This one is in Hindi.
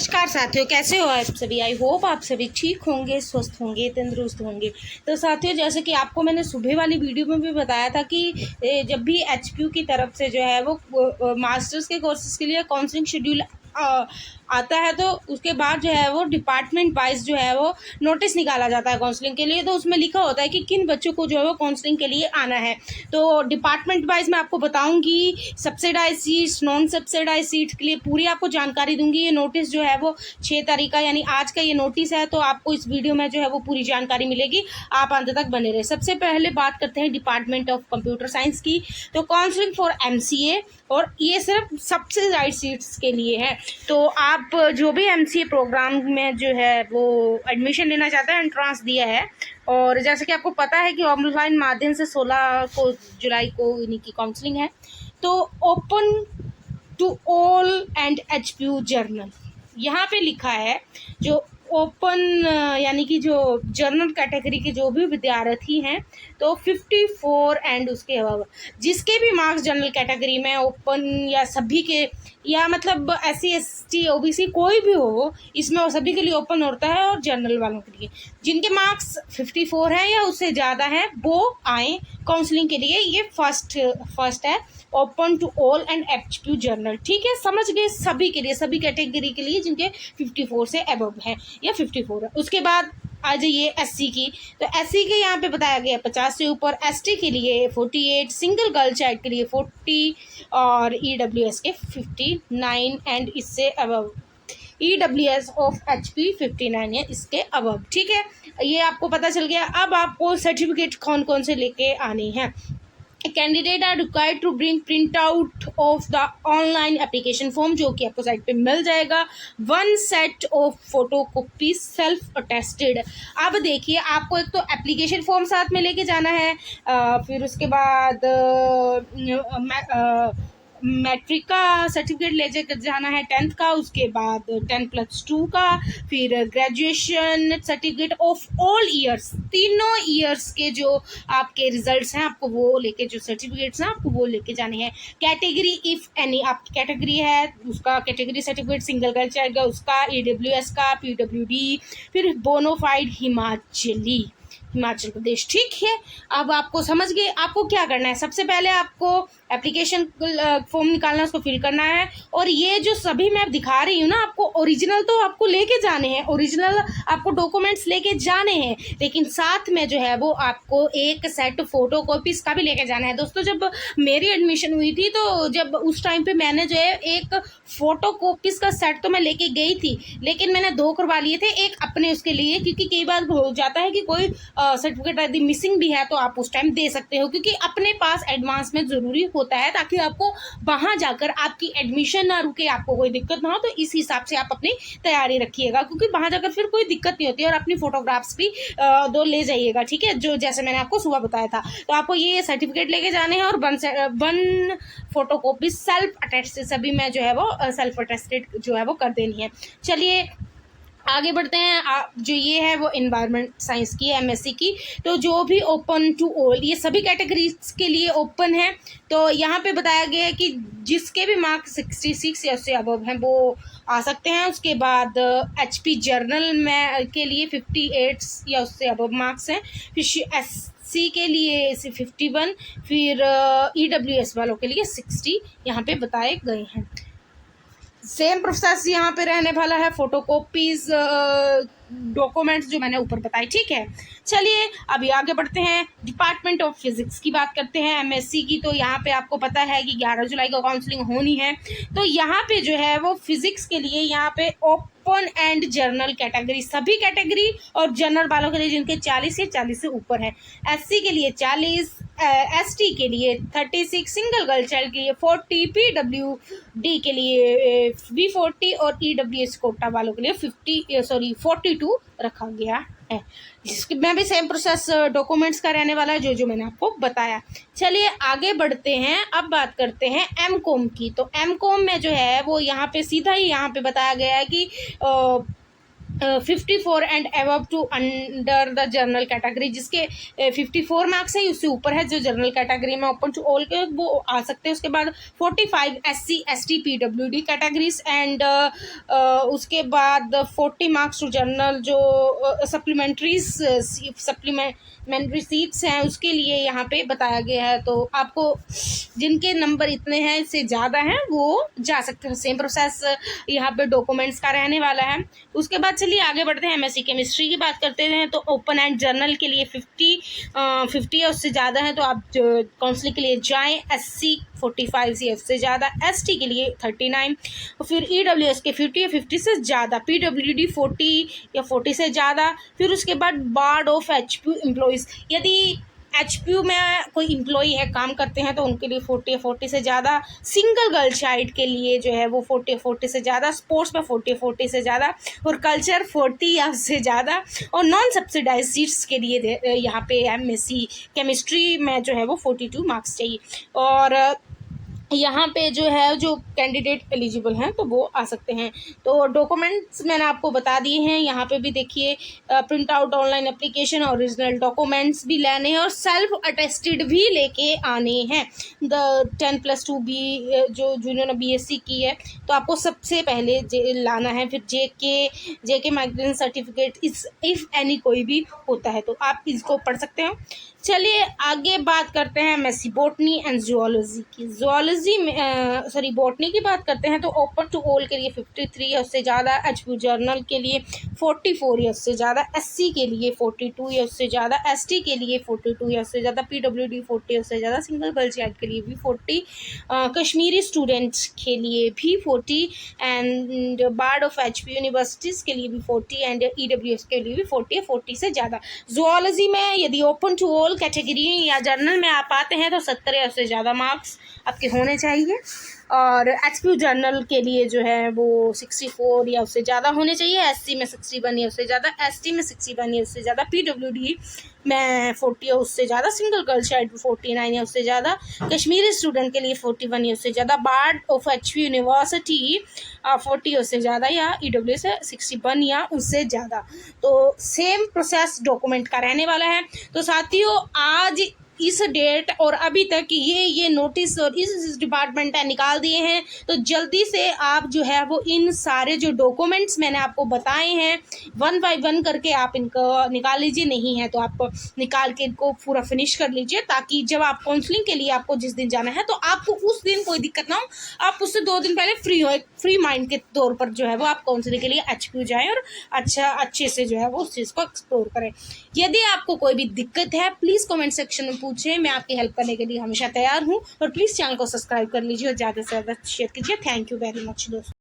नमस्कार साथियों, कैसे हो आप सभी। आई होप आप सभी ठीक होंगे, स्वस्थ होंगे, तंदुरुस्त होंगे। तो साथियों, जैसे कि आपको मैंने सुबह वाली वीडियो में भी बताया था कि जब भी एचपीयू की तरफ से जो है वो मास्टर्स के कोर्सेज के लिए काउंसलिंग शेड्यूल आता है, तो उसके बाद जो है वो डिपार्टमेंट वाइज जो है वो नोटिस निकाला जाता है काउंसलिंग के लिए। तो उसमें लिखा होता है कि किन बच्चों को जो है वो काउंसलिंग के लिए आना है। तो डिपार्टमेंट वाइज मैं आपको बताऊंगी, subsidise seats, non subsidise seats के लिए पूरी आपको जानकारी दूंगी। ये नोटिस जो है वो 6 तारीख का, यानी आज का ये नोटिस है, तो आपको इस वीडियो में जो है वो पूरी जानकारी मिलेगी। आप अंत तक बने रहे। सबसे पहले बात करते हैं डिपार्टमेंट ऑफ कंप्यूटर साइंस की। तो काउंसलिंग फॉर एमसीए, और ये सिर्फ सब्सिडाइज सीट्स के लिए है। तो आप जो भी एमसीए प्रोग्राम में जो है वो एडमिशन लेना चाहते हैं, एंट्रांस दिया है, और जैसे कि आपको पता है कि ऑनलाइन माध्यम से 16 जुलाई को इन्हीं की काउंसलिंग है। तो open to all and HPU general, यहाँ पे लिखा है जो ओपन यानी कि जो जर्नल कैटेगरी के जो भी विद्यार्थी हैं, तो 54 एंड उसके अलावा जिसके भी मार्क्स जनरल कैटेगरी में ओपन या सभी के, या मतलब SC ST OBC कोई भी हो, इसमें सभी के लिए ओपन होता है, और जनरल वालों के लिए जिनके मार्क्स 54 हैं या उससे ज़्यादा है वो आए काउंसलिंग के लिए। ये फर्स्ट है, open to all and HPU general. ठीक है, समझ गए, सभी के लिए, सभी कैटेगरी के लिए जिनके 54 से अबव है या 54 है। उसके बाद आ जाइए SC की। तो SC के यहाँ पे बताया गया 50 से ऊपर, ST के लिए 48, सिंगल गर्ल चाइल्ड के लिए 40, और EWS के 59 एंड इससे अबव। EWS ऑफ HP 59 है इसके अबव। ठीक है, ये आपको पता चल गया। अब आपको सर्टिफिकेट कौन कौन से लेके आने हैं। Candidate are required to bring print out of the online application form, जो कि आपको साइट पे मिल जाएगा। 1 set of photocopy self attested. अब देखिए, आपको एक तो एप्लीकेशन फॉर्म साथ में लेके जाना है, फिर उसके बाद मैट्रिक का सर्टिफिकेट ले जाना है, 10th का, उसके बाद 10+2 का, फिर graduation certificate of all years, तीनों ईयर्स के जो आपके रिजल्ट्स हैं, आपको वो लेके, जो सर्टिफिकेट्स हैं आपको वो लेके जाने हैं। कैटेगरी इफ़ एनी, आपकी कैटेगरी है उसका category certificate, single girl child का उसका, EWS का, PWD, फिर बोनोफाइड हिमाचल प्रदेश। ठीक है, अब आपको समझ गए आपको क्या करना है। सबसे पहले आपको एप्लीकेशन फॉर्म निकालना है, उसको फिल करना है, और ये जो सभी मैं दिखा रही हूँ ना, आपको ओरिजिनल तो आपको लेके जाने हैं, ओरिजिनल आपको डॉक्यूमेंट्स लेके जाने हैं, लेकिन साथ में जो है वो आपको एक सेट फोटो कॉपीज का भी लेके जाना है। दोस्तों, जब मेरी एडमिशन हुई थी, तो जब उस टाइम पे मैंने जो है एक फोटो कॉपीज का सेट तो मैं लेके गई थी, लेकिन मैंने 2 करवा लिए थे, एक अपने उसके लिए, क्योंकि कई बार हो जाता है कि कोई सर्टिफिकेट यदि मिसिंग भी है तो आप उस टाइम दे सकते हो, क्योंकि अपने पास एडवांस में ज़रूरी होता है, ताकि आपको वहाँ जाकर आपकी एडमिशन ना रुके, आपको कोई दिक्कत ना हो। तो इस हिसाब से आप अपनी तैयारी रखिएगा, क्योंकि वहाँ जाकर फिर कोई दिक्कत नहीं होती, और अपनी फोटोग्राफ्स भी 2 ले जाइएगा। ठीक है, जो जैसे मैंने आपको सुबह बताया था। तो आपको ये सर्टिफिकेट लेके जाने हैं, और 1 फोटो कॉपी सेल्फ अटेस्टेड, सभी में जो है वो सेल्फ अटेस्टेड जो है वो कर देनी है। चलिए आगे बढ़ते हैं। जो ये है वो एनवायरनमेंट साइंस की है, MSc की। तो जो भी ओपन टू ऑल, ये सभी कैटेगरीज के लिए ओपन है। तो यहाँ पे बताया गया है कि जिसके भी मार्क्स 66 या उससे अबव हैं वो आ सकते हैं। उसके बाद HP जर्नल में के लिए 58 या उससे अबव मार्क्स हैं, फिर SC के लिए 51, फिर EWS वालों के लिए 60 यहाँ पे बताए गए हैं। सेम प्रोसेस यहाँ पे रहने वाला है, फोटोकॉपीज डॉक्यूमेंट्स जो मैंने ऊपर बताई। ठीक है, चलिए अभी आगे बढ़ते हैं। डिपार्टमेंट ऑफ फिजिक्स की बात करते हैं, MSc की। तो यहाँ पे आपको पता है कि 11 जुलाई को काउंसलिंग होनी है। तो यहाँ पे जो है वो फिजिक्स के लिए यहाँ पे ओपन एंड जर्नल कैटेगरी, सभी कैटेगरी और जनरल वालों के लिए जिनके 40 या 40 से ऊपर है। SC के लिए 40, ST के लिए 36, सिंगल गर्ल चाइल्ड के लिए 40, PWD के लिए भी 40, और EWS कोटा वालों के लिए 42 रखा गया है। इसमें भी सेम प्रोसेस डॉक्यूमेंट्स का रहने वाला है, जो मैंने आपको बताया। चलिए आगे बढ़ते हैं। अब बात करते हैं MCOM की। तो MCOM में जो है वो यहाँ पे सीधा ही यहाँ पे बताया गया है कि 54 and above to under the general category, जिसके 54 मार्क्स है उससे ऊपर है जो जनरल कैटेगरी में ओपन टू ऑल के वो आ सकते हैं। उसके बाद 45 SC ST PWD categories and उसके बाद 40 मार्क्स टू जनरल जो सप्लीमेंट्री सीट्स हैं उसके लिए यहाँ पे बताया गया है। तो आपको जिनके नंबर इतने हैं से ज़्यादा हैं वो जा सकते हैं। सेम प्रोसेस यहाँ पे डॉक्यूमेंट्स का रहने वाला है। उसके बाद चलिए आगे बढ़ते हैं, MSc केमिस्ट्री की बात करते हैं। तो ओपन एंड जर्नल के लिए 50 या उससे ज़्यादा है तो आप काउंसलिंग के लिए जाएं। SC 45 या उससे ज़्यादा, ST के लिए 39, और फिर EWS के 50 या 50 से ज़्यादा, PWD 40 या 40 से ज़्यादा। फिर उसके बाद बार्ड ऑफ HPU एम्प्लॉयज़, यदि HPU में कोई एम्प्लॉई है काम करते हैं तो उनके लिए 40 या 40 से ज़्यादा। सिंगल गर्ल चाइल्ड के लिए जो है वो 40 या 40 से ज़्यादा, स्पोर्ट्स में 40 या 40 से ज़्यादा, और कल्चर 40 या उससे ज़्यादा। और नॉन सब्सिडाइज सीट्स के लिए यहाँ पे MSc केमिस्ट्री में जो है वो 42 मार्क्स चाहिए। और यहाँ पे जो है जो कैंडिडेट एलिजिबल हैं तो वो आ सकते हैं। तो डॉक्यूमेंट्स मैंने आपको बता दिए हैं। यहाँ पे भी देखिए print out online application, original documents भी लाने हैं और सेल्फ अटेस्टेड भी लेके आने हैं। 10+2 भी जो जिन्होंने BSc की है तो आपको सबसे पहले लाना है। फिर JK migration certificate if any कोई भी होता है तो आप इसको पढ़ सकते हो। चलिए आगे बात करते हैं MSc बॉटनी एंड जूलॉजी की। जूलॉजी में बॉटनी की बात करते हैं तो ओपन टू ऑल के लिए 53 या उससे ज़्यादा, HPU जर्नल के लिए 44 या उससे ज़्यादा, SC के लिए 42 या उससे ज़्यादा, ST के लिए 42 या उससे ज़्यादा, PWD 40 या उससे ज़्यादा, सिंगल गर्ल चाइल्ड के लिए भी 40, कश्मीरी स्टूडेंट्स के लिए भी 40 and board of HPU universities के लिए भी 40 एंड EWS के लिए भी 40 या 40 से ज़्यादा। जूलॉजी में यदि ओपन टू ऑल कैटेगरी या जर्नल में आप आते हैं तो 70 या उससे ज़्यादा मार्क्स आपके होने चाहिए। और HPU जर्नल के लिए जो है वो 64 या उससे ज़्यादा होने चाहिए, SC में 61 या उससे ज़्यादा, ST में 61 या उससे ज़्यादा, PWD में 40 या उससे ज़्यादा, सिंगल गर्ल चाइल्ड 49 या उससे ज़्यादा, कश्मीरी स्टूडेंट के लिए 41 या उससे ज़्यादा, बार्ड ऑफ HPU यूनिवर्सिटी 40 या उससे ज़्यादा, या EWS 61 या उससे ज़्यादा। तो सेम प्रोसेस डॉक्यूमेंट का रहने वाला है। तो साथियों आज इस डेट और अभी तक ये नोटिस और इस डिपार्टमेंट ने निकाल दिए हैं। तो जल्दी से आप जो है वो इन सारे जो डॉक्यूमेंट्स मैंने आपको बताए हैं 1 बाय 1 करके आप इनको निकाल लीजिए। नहीं है तो आप निकाल के इनको पूरा फिनिश कर लीजिए, ताकि जब आप काउंसलिंग के लिए आपको जिस दिन जाना है तो आपको उस दिन कोई दिक्कत ना हो। आप उससे 2 दिन पहले फ्री माइंड के तौर पर जो है वो आप काउंसलिंग के लिए HPU जाएँ और अच्छे से जो है वो उस चीज़ को एक्सप्लोर करें। यदि आपको कोई भी दिक्कत है प्लीज़ कमेंट सेक्शन में पूछें, मैं आपकी हेल्प करने के लिए हमेशा तैयार हूँ। और प्लीज़ चैनल को सब्सक्राइब कर लीजिए और ज़्यादा से ज़्यादा शेयर कीजिए। थैंक यू वेरी मच दोस्तों।